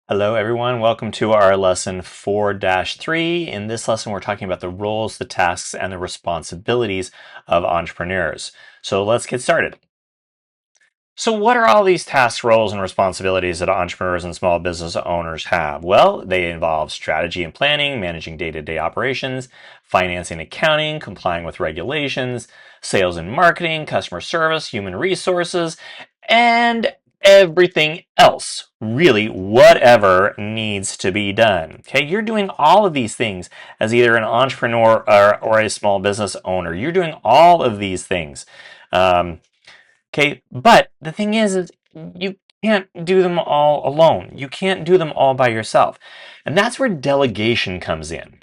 Hello everyone, welcome to our lesson 4-3. In this lesson we're talking about the roles, the tasks, and the responsibilities of entrepreneurs. So let's get started. So what are all these tasks, roles, and responsibilities that entrepreneurs and small business owners have? Well, they involve strategy and planning, managing day-to-day operations, financing, accounting, complying with regulations, sales and marketing, customer service, human resources, and everything else. Really, whatever needs to be done. Okay, you're doing all of these things as either an entrepreneur or a small business owner. You're doing all of these things. Okay, but the thing is you can't do them all alone. You can't do them all by yourself. And that's where delegation comes in.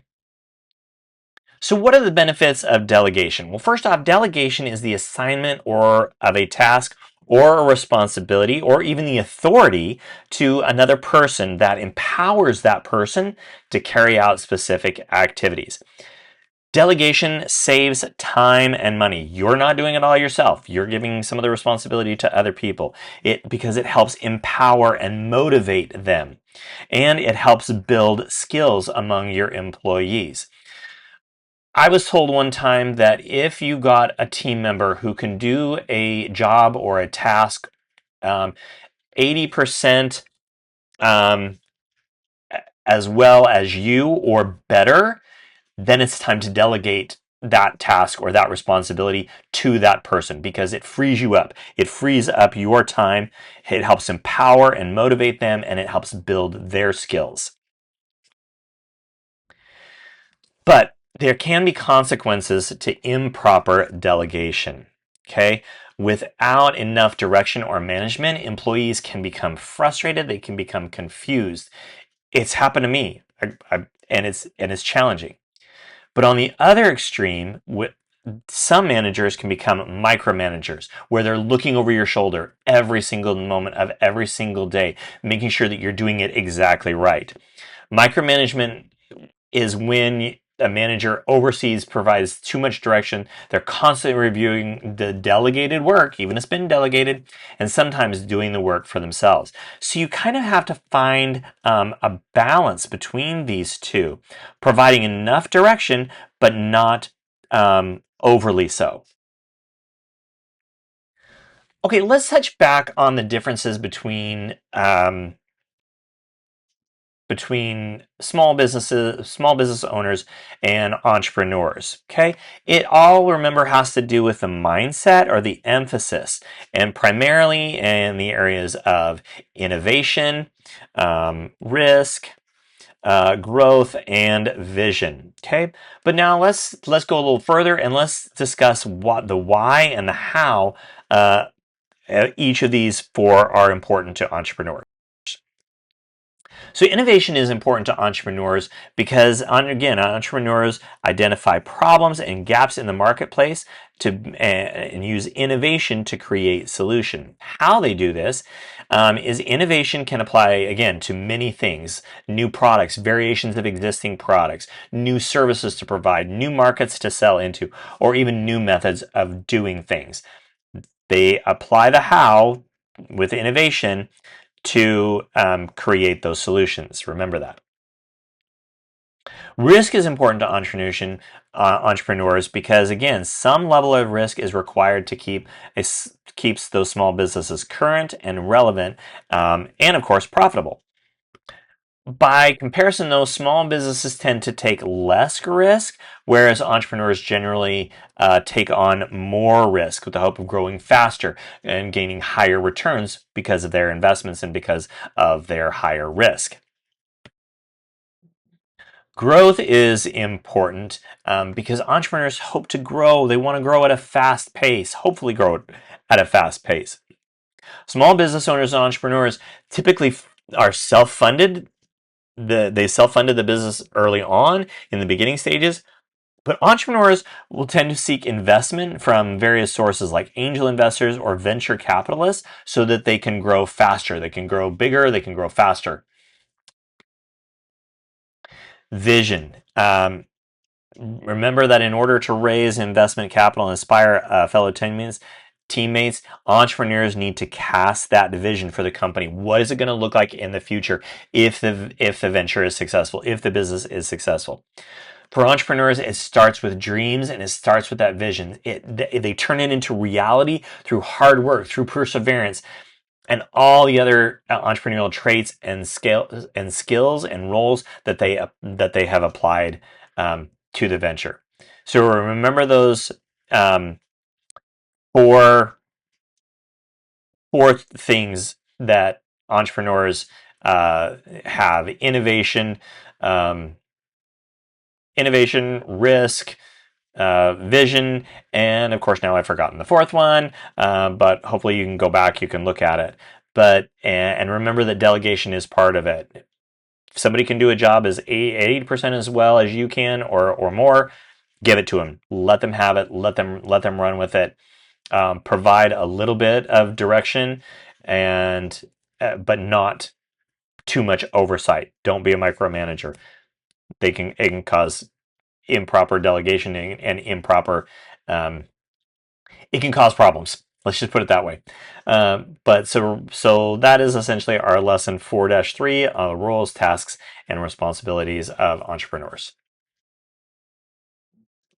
So what are the benefits of delegation? Well, first off, delegation is the assignment or of a task or a responsibility or even the authority to another person that empowers that person to carry out specific activities. Delegation saves time and money. You're not doing it all yourself. You're giving some of the responsibility to other people. Because it helps empower and motivate them. And it helps build skills among your employees. I was told one time that if you got a team member who can do a job or a task 80% um, as well as you or better, then it's time to delegate that task or that responsibility to that person because it frees you up. It frees up your time. It helps empower and motivate them, and it helps build their skills. But there can be consequences to improper delegation. Okay? Without enough direction or management, employees can become frustrated, they can become confused. It's happened to me, and it's challenging. But on the other extreme, some managers can become micromanagers where they're looking over your shoulder every single moment of every single day, making sure that you're doing it exactly right. Micromanagement is when a manager oversees, provides too much direction. They're constantly reviewing the delegated work, even if it's been delegated, and sometimes doing the work for themselves. So you kind of have to find a balance between these two, providing enough direction, but not overly so. Okay, let's touch back on the differences between small business owners, and entrepreneurs. Okay, it all, remember, has to do with the mindset or the emphasis, and primarily in the areas of innovation, risk, growth, and vision. Okay, but now let's go a little further and let's discuss what the why and the how each of these four are important to entrepreneurs. So innovation is important to entrepreneurs because, again, entrepreneurs identify problems and gaps in the marketplace and use innovation to create solution. How they do this is innovation can apply, again, to many things: new products, variations of existing products, new services to provide, new markets to sell into, or even new methods of doing things. They apply the how with innovation to create those solutions. Remember that. Risk is important to entrepreneurs because, again, some level of risk is required to keeps those small businesses current and relevant, and of course profitable. By comparison, though, small businesses tend to take less risk, whereas entrepreneurs generally take on more risk with the hope of growing faster and gaining higher returns because of their investments and because of their higher risk. Growth is important because entrepreneurs hope to grow. They want to grow at a fast pace, hopefully grow at a fast pace. Small business owners and entrepreneurs typically are self-funded. They self-funded the business early on in the beginning stages, but entrepreneurs will tend to seek investment from various sources like angel investors or venture capitalists so that they can grow faster, they can grow bigger, they can grow faster. Vision. Remember that in order to raise investment capital and inspire fellow teammates, teammates, entrepreneurs need to cast that vision for the company. What is it going to look like in the future if the venture is successful, if the business is successful? For entrepreneurs, it starts with dreams and it starts with that vision. They turn it into reality through hard work, through perseverance, and all the other entrepreneurial traits and skills and roles that they have applied to the venture. So remember those four things that entrepreneurs have: um, risk, vision, and of course now I've forgotten the fourth one. But hopefully you can go back, you can look at it. But and remember that delegation is part of it. If somebody can do a job as 80% as well as you can, or more, give it to them. Let them have it. Let them run with it. Provide a little bit of direction, and but not too much oversight. Don't be a micromanager. It can cause improper delegation and improper. It can cause problems. Let's just put it that way. But so that is essentially our lesson 4-3 on the roles, tasks, and responsibilities of entrepreneurs.